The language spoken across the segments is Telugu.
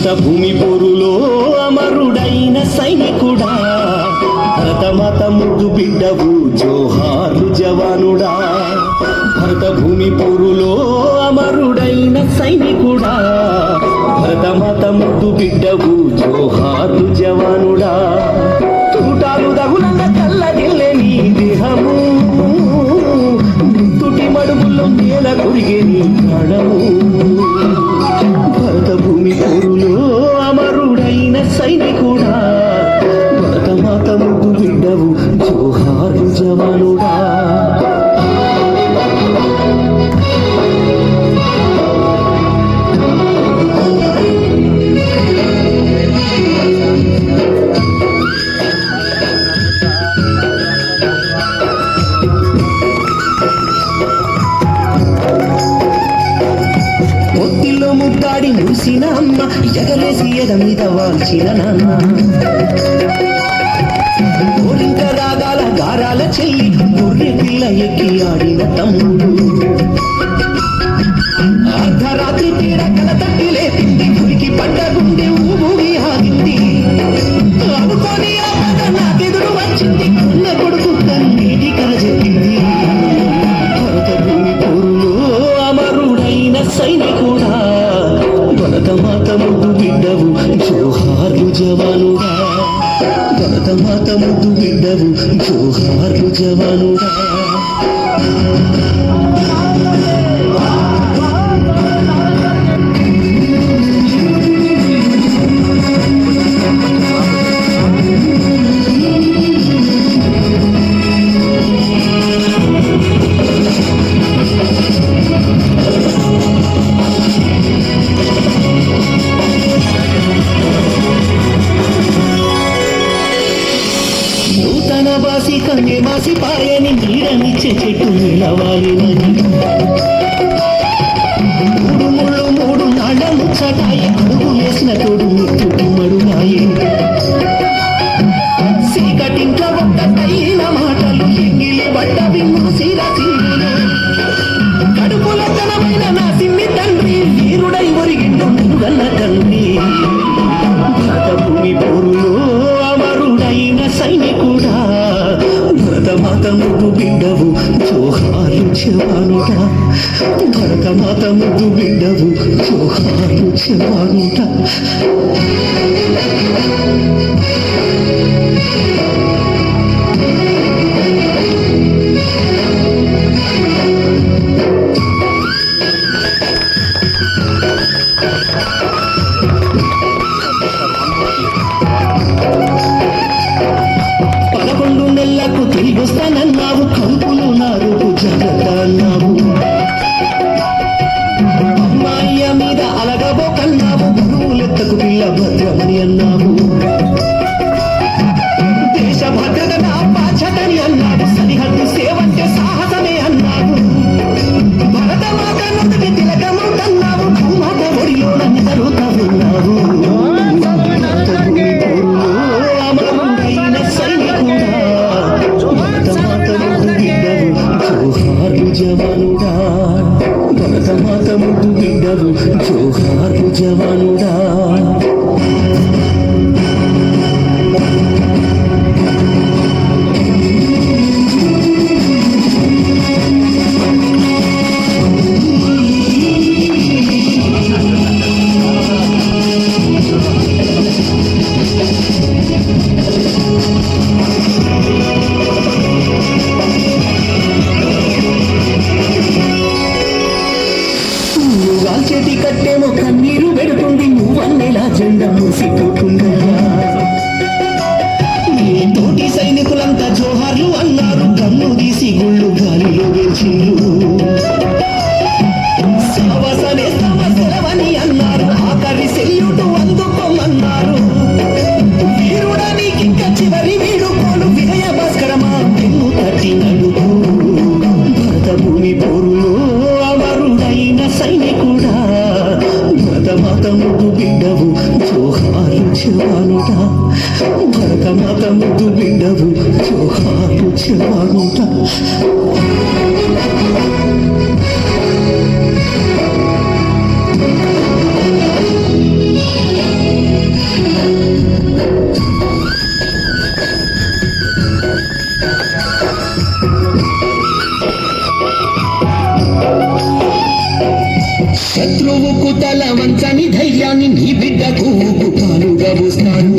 భరత భూమి పోరులో అమరుడైన సైనికుడా, భరతమాత ముద్దు బిడ్డవు జోహారు జవానుడా. భరత భూమి పోరులో అమరుడైన సైనికుడా, భరతమాత ముద్దు బిడ్డవు జోహారు జవానుడా. తూటాలు దగులంగా చల్లగిల్లే నీ దేహము, తుటి మడుగుల్లో నేల కొరిగే నీ ప్రాణము. భరత భూమి పోరులో అమరుడైన సైనికుడా, భరతమాత ముద్దు బిడ్డవు జోహారు జవానుడా. ముద్దాడి మురిసిన అమ్మ, ఎగలేసి ఎద మీద వాల్చిన నాన్న, కోరింక రాగాల గారాల చెల్లి, గొర్రె పిల్ల ఎక్కి ఆడిన తమ్ముడు. అర్ధరాత్రి తీర కల తట్టి లేపింది, ఉరికి పడ్డ గుండె ఊబూగి ఆగింది. అనుకోని ఆపద నాకెదురు వచ్చింది, ఉన్న కొడుకు కన్నీటి కల చెప్పింది. భరత భూమి పోరులో అమరుడైన సైనికుడా, భరతమాత ముద్దు బిడ్డవు జోహారు జవానుడా. భరతమాత ముద్దు బిడ్డవు జోహారు జవానుడా. బాసి కన్నే మాసి పాయని నీడనిచ్చే చెట్టు నిలవాలినని, మూడు ముళ్ళు మూడు నాళ్ళ ముచ్చటాయి, అడుగు వేసిన తోడు ముట్టుకు మడుగాయి. సీకటింట్లో ఒక్కటైన మాటలు ఎంగిలి బట్టవి మూసిర తీరులు, కడుపుల తనమైన నా సిన్ని తండ్రి వీరుడై ఒరిగిండు నువ్వన్న తండ్రి. భరత భూమి పోరులో అమరుడైన సైనికుడా, భరతమాత ముద్దు బిడ్డవు జోహారు జవానుడా. భరతమాత ముద్దు బిడ్డవు జోహారు జవానుడా. నెల్లకు తిరిగొస్తానన్నావు, కంపులు నారుకు జాగ్రత్త అన్నావు. అమ్మాయ్య మీద అలగబోకన్నావు, గురువులెత్తకు పిల్ల భద్రమని అన్నావు. దేశ భద్రత నా బాధ్యతని అన్నావు, సరిహద్దు సేవంటే సాహసమే అన్నావు. భరతమాత నుదుటి తిలకమవుతన్నావు, భూమాత ఒడిలోన నిజరుతా ఉన్నావు. అమరుడైన సైనికుడా, జోహారు జవానుడా. భరతమాత ముద్దు బిడ్డవు జోహారు జవానుడా. చేతి కట్టేమో కన్నీరు పెడుతుంది, నువ్వన్నేలా జెండా మూసిపోతుందయ్యా. నీ తోటి సైనికులంతా జోహార్లు అన్నారు, కన్ను తీసి గుళ్ళు గాలిలో వేల్చిండ్రు. సావసనే సమస్యలవని అన్నారు, ఆఖరి సెల్యూటు అందుకోమన్నారు. వీరుడా నీకింక చివరి వీడుకోలు, విజయ భాస్కరమా పెన్ను తట్టి నడుపు. భరత భూమి పోరులో అమరుడైన సైనికుడా, భరతమాత ముద్దు బిడ్డవు జోహారు జవానుడా. భరతమాత ముద్దు బిడ్డవు జోహారు జవానుడా. శత్రువుకు తల వంచని ధైర్యాన్ని నీ బిడ్డకు పాలుగా పోస్తాను.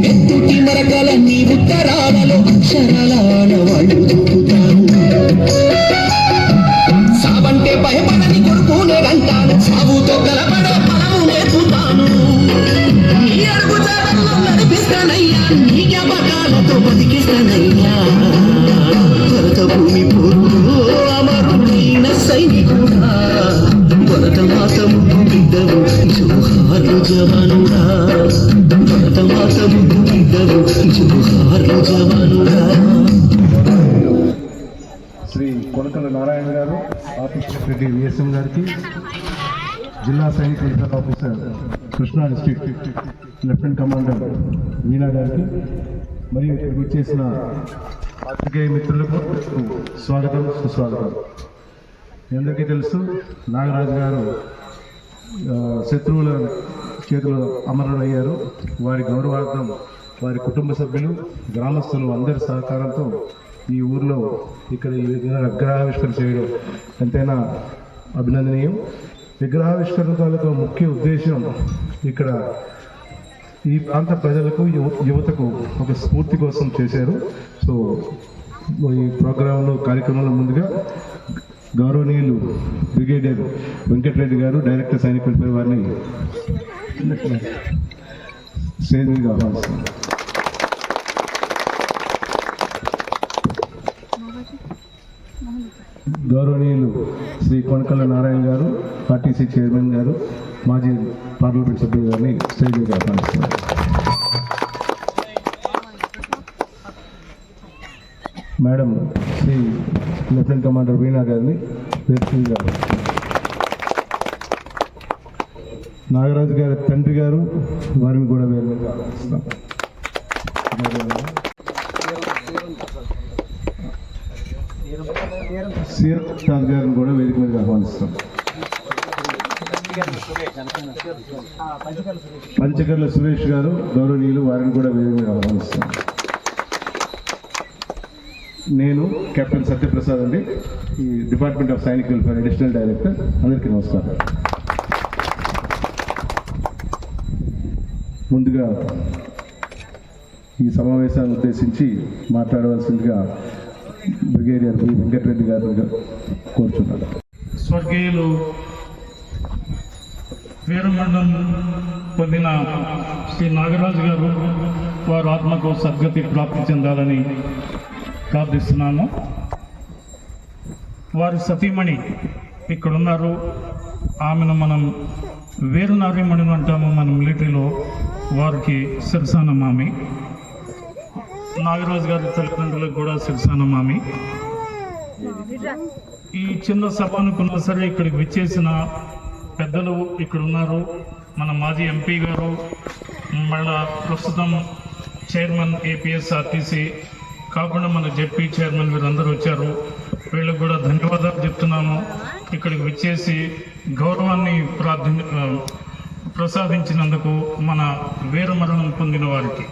ఎత్తుటి మరకల నీ ఉత్తరాలలో అక్షరాల ఆడవాళ్ళు చూపుతాను. సావంటే భయపడని కొడుకునే అంటాను, సావుతో కలపడే బలము నేర్పుతాను. నీ అడుగు జాడల్లో నడిపిస్తానయ్యా, నీ జ్ఞాపకాలతో బతికిస్తానయ్యా. భరత భూమి పోరులో అమరుడైన సైనికుడా, భరత మాత ముద్దు బిడ్డవు జోహారు జవానుడా. భరత మాత ముద్దు బిడ్డవు జోహారు జవానుడా. శ్రీ కొనకల నారాయణ గారు, ఆఫీస్ సెక్రటరీ విఎస్ఎం గారికి, జిల్లా సైనిక welfare officer Krishna district lieutenant commander Meena గారికి, మరియు ఇక్కడికి వచ్చేసిన పాత్రికేయ మిత్రులకు స్వాగతం, సుస్వాగతం. మీ అందరికీ తెలుసు, నాగరాజు గారు శత్రువుల చేతులు అమరుడయ్యారు. వారి గౌరవార్థం వారి కుటుంబ సభ్యులు, గ్రామస్తులు అందరి సహకారంతో ఈ ఊర్లో ఇక్కడ ఈ విధంగా విగ్రహావిష్కరణ చేయడం ఎంతైనా అభినందనీయం. విగ్రహావిష్కరణ తాలూకా ముఖ్య ఉద్దేశం ఇక్కడ ఈ ప్రాంత ప్రజలకు, యువతకు ఒక స్ఫూర్తి కోసం చేశారు. సో ఈ ప్రోగ్రాంలో కార్యక్రమంలో ముందుగా గౌరవనీయులు బ్రిగేడియర్ వెంకటరెడ్డి గారు, డైరెక్టర్ సైనిక వెల్ఫేర్ వారిని స్టేజ్ మీద ఆహ్వానిస్తున్నారు. గౌరవనీయులు శ్రీ కొనకల నారాయణ గారు, ఆర్టీసీ చైర్మన్ గారు, మాజీ పార్లమెంట్ సభ్యులు గారిని స్టేజ్ మీద ఆహ్వానిస్తున్నారు. మేడం శ్రీ లెఫ్టినెంట్ కమాండర్ వీణా గారిని వేదికగా, నాగరాజు గారి తండ్రి గారు, వారిని కూడా వేదికగా ఆహ్వానిస్తున్నాం. సీఎం గారిని కూడా వేదిక మీద ఆహ్వానిస్తాం. పంచకర్ల సురేష్ గారు, గౌరవనీయులు, వారిని కూడా వేదిక మీద ఆహ్వానిస్తాం. నేను కెప్టెన్ సత్యప్రసాద్ అండి, ఈ department of Sainik welfare additional director. అందరికీ నమస్కారం. ముందుగా ఈ సమావేశాన్ని ఉద్దేశించి మాట్లాడవలసిందిగా బ్రిగేడియర్ బి వెంకటరెడ్డి గారు కోరుచున్నారు. స్వర్గీయులు వీరమరణం పొందిన శ్రీ నాగరాజు గారు, వారు ఆత్మకు సద్గతి ప్రాప్తి చెందాలని ప్రార్థిస్తున్నాము. వారి సతీమణి ఇక్కడున్నారు. ఆమెను మనం వీర నారీమణిని అంటాము మన మిలిటరీలో. వారికి సిరసాన మామి, నాగరాజు గారి తల్లిదండ్రులకు కూడా సిరసాన మామి. ఈ చిన్న సభ అనుకున్నా సరే ఇక్కడికి విచ్చేసిన పెద్దలు ఇక్కడ ఉన్నారు. మన మాజీ ఎంపీ గారు, మళ్ళా ప్రస్తుతం చైర్మన్ ఏపీఎస్ఆర్టీసీ కాకుండా మన జెడ్పీ చైర్మన్ వీరందరూ వచ్చారు. వీళ్ళకి కూడా ధన్యవాదాలు చెప్తున్నాను. ఇక్కడికి విచ్చేసి గౌరవాన్ని ప్రసాదించినందుకు మన వీరమరణం పొందిన వారికి.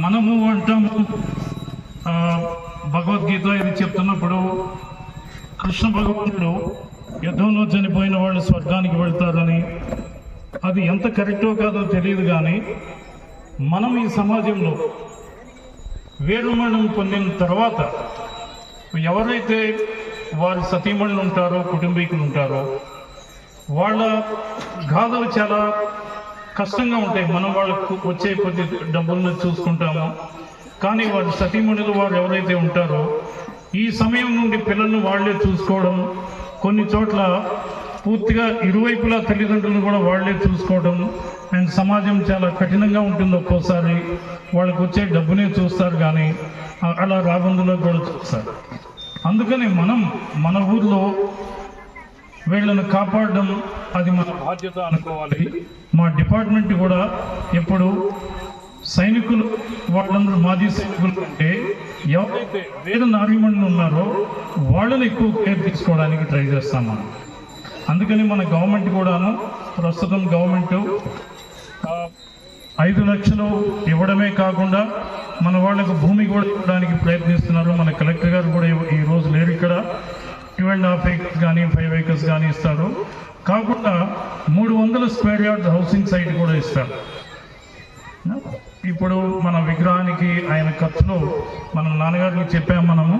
మనము అంటాము, భగవద్గీత ఇది చెప్తున్నప్పుడు కృష్ణ భగవానుడు యుద్ధంలో చనిపోయిన వాళ్ళు స్వర్గానికి వెళ్తారని, అది ఎంత కరెక్టో కాదో తెలియదు. కానీ మనం ఈ సమాజంలో వీరమరణం పొందిన తర్వాత ఎవరైతే వారి సతీమణులు ఉంటారో, కుటుంబీకులు ఉంటారో, వాళ్ళ గాథలు చాలా కష్టంగా ఉంటాయి. మనం వాళ్ళకు వచ్చే కొద్ది డబ్బులను చూసుకుంటాము. కానీ వారి సతీమణులు వారు ఎవరైతే ఉంటారో, ఈ సమయం నుండి పిల్లలను వాళ్లే చూసుకోవడం, కొన్ని చోట్ల పూర్తిగా ఇరువైపులా తల్లిదండ్రులను కూడా వాళ్లే చూసుకోవడం, అండ్ సమాజం చాలా కఠినంగా ఉంటుంది. ఒక్కోసారి వాళ్ళకు వచ్చే డబ్బునే చూస్తారు, కానీ అలా రాబందులో కూడా చూస్తారు. అందుకని మనం మన ఊర్లో వీళ్ళను కాపాడడం అది మన బాధ్యత అనుకోవాలి. మా డిపార్ట్మెంట్ కూడా ఎప్పుడు సైనికులు, వాళ్ళందరూ మాజీ సైనికులు కంటే ఎవరైతే వీర నారీమణులు ఉన్నారో వాళ్ళని ఎక్కువ కేర్ తీసుకోవడానికి ట్రై చేస్తాం మనం. అందుకని మన గవర్నమెంట్ కూడాను, ప్రస్తుతం గవర్నమెంట్ 5 లక్షలు ఇవ్వడమే కాకుండా మన వాళ్ళకు భూమి కూడా ఇవ్వడానికి ప్రయత్నిస్తున్నారు. మన కలెక్టర్ గారు కూడా ఈ రోజు లేరు ఇక్కడ. 2.5 acres కానీ 5 acres కానీ ఇస్తారు. కాకుండా 300 స్క్వేర్ యార్డ్స్ హౌసింగ్ సైట్ కూడా ఇస్తారు. ఇప్పుడు మన విగ్రహానికి ఆయన ఖర్చులో మనం నాన్నగారికి చెప్పాము, మనము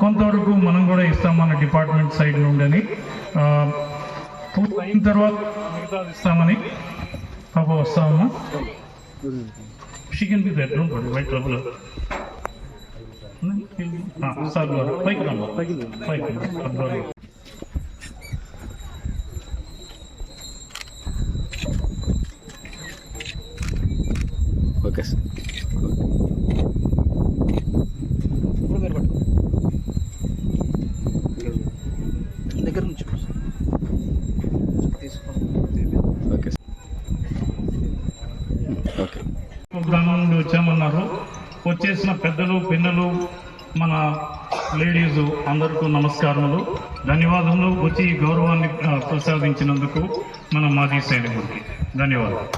కొంతవరకు మనం కూడా ఇస్తాం మన డిపార్ట్మెంట్ సైడ్ నుండి అని. పూర్తి అయిన తర్వాత మిగతాది ఇస్తామని పాప వస్తామమ్మా. She can be there, don't worry, my trouble. Sir పైకి రమ్మా, పైకి ఓకే సార్. దగ్గర నుంచి ఓకే ఓకే. గ్రామం నుండి వచ్చామన్నారు. వచ్చేసిన పెద్దలు, పిన్నలు, మన లేడీస్ అందరికీ నమస్కారములు, ధన్యవాదములు. వచ్చి ఈ గౌరవాన్ని ప్రసాదించినందుకు మన మాజీ సైనికుడికి ధన్యవాదాలు.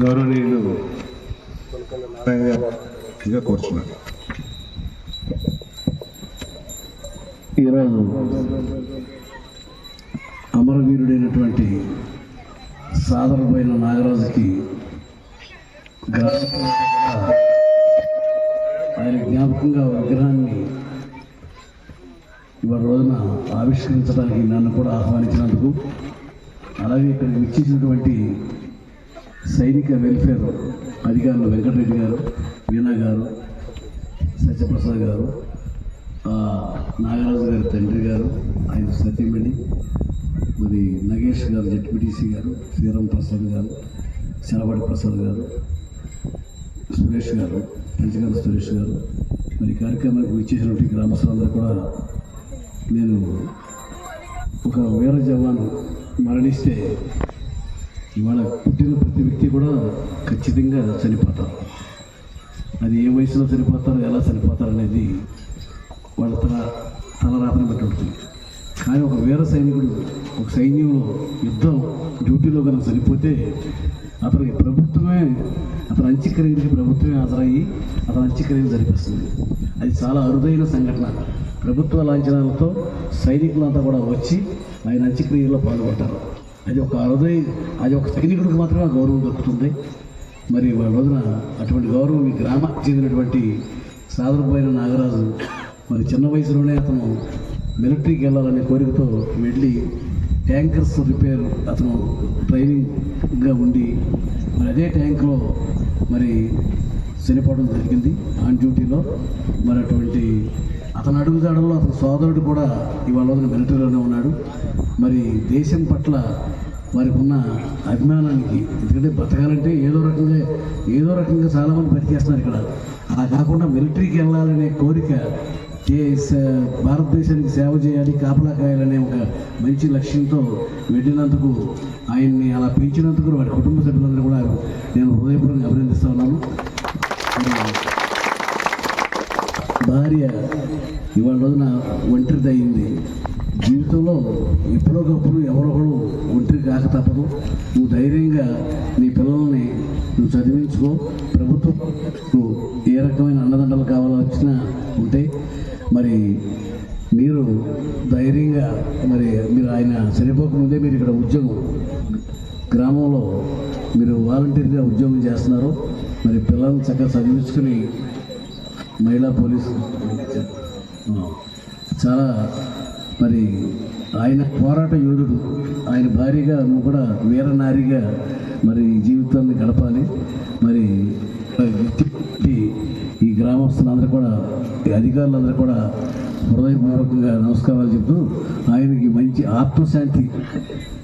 గౌరవనీయులు కోరుతున్నాను. ఈరోజు అమరవీరుడైనటువంటి సాదరమైన నాగరాజుకి ఆయన జ్ఞాపకంగా విగ్రహాన్ని ఇవాళ రోజున ఆవిష్కరించడానికి నన్ను కూడా ఆహ్వానించినందుకు, అలాగే ఇక్కడికి విచ్చేసినటువంటి సైనిక వెల్ఫేర్ అధికారులు వెంకటరెడ్డి గారు, వీణా గారు, సత్యప్రసాద్ గారు, నాగరాజు గారి తండ్రి గారు, ఆయన సతీమణి, మరి నగేష్ గారు, జడ్పీటీసీ గారు, శ్రీరామ్ ప్రసాద్ గారు, శరవడి ప్రసాద్ గారు, సురేష్ గారు, పంచగారు సురేష్ గారు, మరి కార్యక్రమానికి విచ్చేసినటువంటి గ్రామస్తులందరూ కూడా, నేను ఒక వీర జవాను మరణిస్తే ఇవాళ పుట్టిన ప్రతి వ్యక్తి కూడా ఖచ్చితంగా చనిపోతారు. అది ఏ వయసులో చనిపోతారో, ఎలా చనిపోతారు అనేది వాళ్ళ తలరాతను బట్టి ఉంటుంది. కానీ ఒక వీర సైనికుడు ఒక సైన్యంలో యుద్ధం డ్యూటీలో కనుక చనిపోతే అతనికి ప్రభుత్వమే, అతను అంత్యక్రియకి ప్రభుత్వమే హాజరయ్యి అతను అంత్యక్రియలు జరిపిస్తుంది. అది చాలా అరుదైన సంఘటన. ప్రభుత్వ లాంఛనాలతో సైనికులంతా కూడా వచ్చి ఆయన అంత్యక్రియలో పాల్గొంటారు. అది ఒక సైనికుడికి మాత్రమే ఆ గౌరవం దొరుకుతుంది. మరి వాళ్ళ రోజున అటువంటి గౌరవం ఈ గ్రామానికి చెందినటువంటి సాదరపోయిన నాగరాజు మరి చిన్న వయసులోనే అతను మిలిటరీకి వెళ్ళాలనే కోరికతో వెళ్ళి ట్యాంకర్స్ రిపేర్ అతను ట్రైనింగ్గా ఉండి మరి అదే ట్యాంక్లో మరి చనిపోవడం జరిగింది ఆన్ డ్యూటీలో. మరి అటువంటి అతను అడుగుజాడల్లో అతని సోదరుడు కూడా ఇవాళ రోజున మిలిటరీలోనే ఉన్నాడు. మరి దేశం పట్ల వారికి ఉన్న అభిమానానికి, ఎందుకంటే బతకాలంటే ఏదో రకంగా చాలామంది బతికేస్తున్నారు ఇక్కడ. అలా కాకుండా మిలిటరీకి వెళ్ళాలనే కోరిక, భారతదేశానికి సేవ చేయాలి, కాపలా కాయాలనే ఒక మంచి లక్ష్యంతో వెళ్ళినందుకు, ఆయన్ని అలా పెంచినందుకు వారి కుటుంబ సభ్యులందరూ కూడా నేను హృదయపూర్వకంగా అభినందిస్తూ ఉన్నాను. భార్య ఇవాళ రోజున ఒంటరిది అయింది. జీవితంలో ఎప్పుడొకప్పుడు ఎవరొకరు ఒంటరి కాక తప్పదు. నువ్వు ధైర్యంగా నీ పిల్లల్ని నువ్వు చదివించుకో. ప్రభుత్వం ఏ రకమైన అన్నదండలు కావాలో వచ్చినా ఉంటాయి. మరి మీరు ధైర్యంగా మీరు ఆయన చనిపోకముందే మీరు ఇక్కడ ఉద్యోగం, గ్రామంలో మీరు వాలంటీర్గా ఉద్యోగం చేస్తున్నారు. మరి పిల్లల్ని చక్కగా చదివించుకుని మహిళా పోలీసు చాలా మరి ఆయన పోరాట యోధుడు. ఆయన భార్యగా నువ్వు కూడా వీరనారిగా మరి జీవితాన్ని గడపాలి. మరి ఈ గ్రామస్తులందరూ కూడా, ఈ అధికారులందరూ కూడా హృదయపూర్వకంగా నమస్కారాలు చెప్తూ ఆయనకి మంచి ఆత్మశాంతి,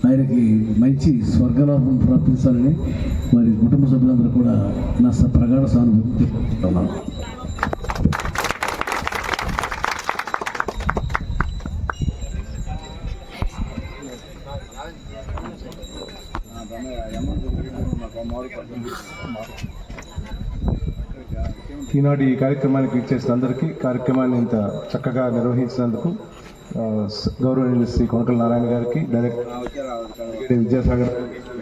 ఆయనకి మంచి స్వర్గలాభం ప్రాప్తించాలని మరి కుటుంబ సభ్యులందరూ కూడా నా ప్రగాఢ సానుభూతి చెప్తున్నాను. ఈనాడు ఈ కార్యక్రమానికి ఇచ్చేసిన అందరికీ, కార్యక్రమాన్ని ఇంత చక్కగా నిర్వహించినందుకు గౌరవనీయులు శ్రీ కొనకల నారాయణ గారికి, డైరెక్టర్ విద్యాసాగర్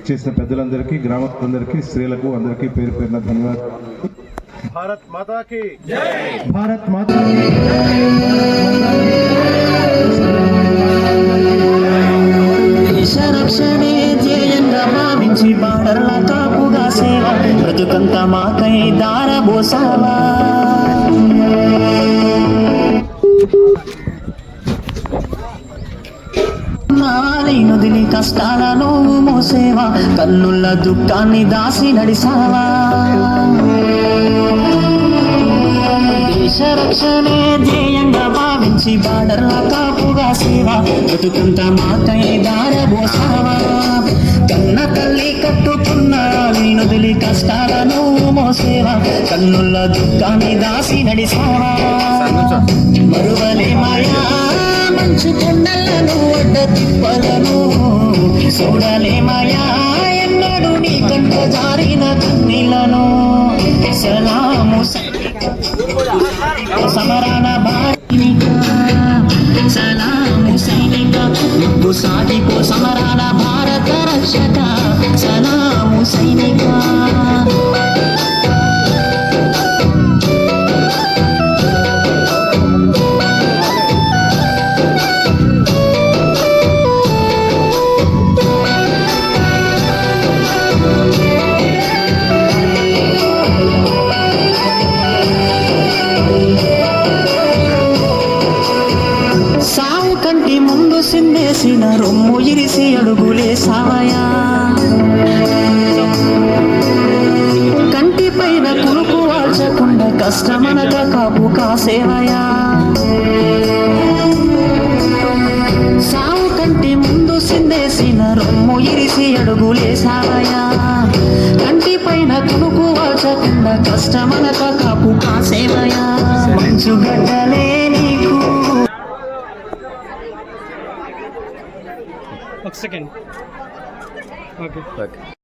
చేసిన పెద్దలందరికీ, గ్రామస్తులందరికీ, స్త్రీలకు అందరికీ పేరు పేరున ధన్యవాదాలు. भारत माता की जय। भारत माता की जय। బ్రతుకంత మాకై దారబోసావా నొదిలి కష్టాలను మోసేవా కన్నుల దుఃఖాన్ని దాసి నడిసావా దేశ రక్షణే ధ్యేయంగా భావించి బార్డర్ల కాపుగా సేవా బ్రతుకంత మాకై దారబోసావా కన్న తల్లి కట్టుకున్న నొదిలి కష్టాలను మోసేవా కన్నుల దుఃఖాన్ని దాసి నడిసావా మరువలే మాయా మంచు కొండలను అడ్డ తిప్పలను చూడలే మాయా ఎన్నడు నీ కంట జారిన కన్నీలను సలాము సమరాన బాణిక సలాము సైనిక నువ్వు సాగిపో సమరాన భారత రక్షక సలాము సైనిక సావు కంటి ముందు సిందేసిన రొమ్ము ఇరిసి అడుగులే సావయా కంటి పైన కురుకు వాల్చకుండా కష్టమనక కాపు కాసేవయా సావు కంటి ముందు సిందేసిన రొమ్ము ఇరిసి అడుగులే సావయా కంటి పైన కురుకు వాల్చకుండా కష్టమనక కాపు కాసేవయా మంచు గడ్డలే నీకు ఒక సెకండ్ ఓకే